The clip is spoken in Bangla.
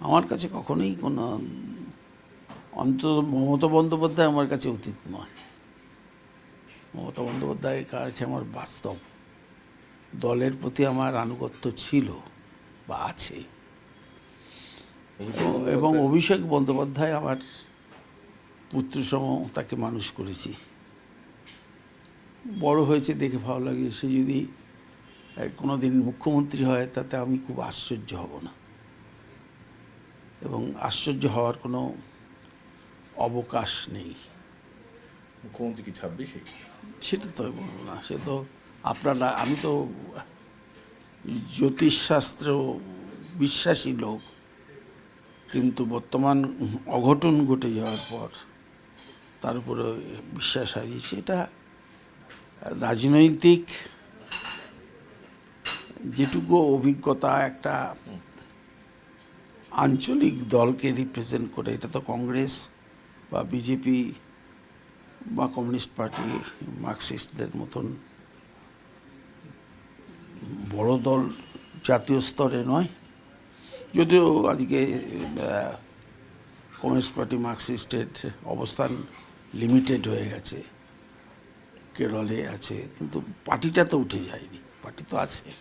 আমার কাছে কখনোই কোনো অন্তত মমতা বন্দ্যোপাধ্যায় আমার কাছে অতীত নয়। মমতা বন্দ্যোপাধ্যায়ের কাছে আমার বাস্তব দলের প্রতি আমার আনুগত্য ছিল বা আছে। এবং অভিষেক বন্দ্যোপাধ্যায় আমার পুত্রসম, তাকে মানুষ করেছি, বড় হয়েছে দেখে ভালো লাগে। সে যদি কোনো দিন মুখ্যমন্ত্রী হয় তাতে আমি খুব আশ্চর্য হব না, এবং আশ্চর্য হওয়ার কোনো অবকাশ নেই। মুখ্যমন্ত্রী কি 26-এ? সেটা তো বলবো না, সে তো আপনারা, আমি তো জ্যোতিষশাস্ত্র বিশ্বাসী লোক, কিন্তু বর্তমান অঘটন ঘটে যাওয়ার পর তার উপরে বিশ্বাস হারিয়েছে। এটা রাজনৈতিক যেটুকু অভিজ্ঞতা একটা আঞ্চলিক দলকে রিপ্রেজেন্ট করে, এটা তো কংগ্রেস বা বিজেপি বা কমিউনিস্ট পার্টি মার্কসিস্টদের মতন বড় দল জাতীয় স্তরে নয়। যদিও আজকে কমিউনিস্ট পার্টি মার্কসিস্টের অবস্থান লিমিটেড হয়ে গেছে, কেরলে আছে, কিন্তু পার্টিটা তো উঠে যায়নি, পার্টি তো আছে।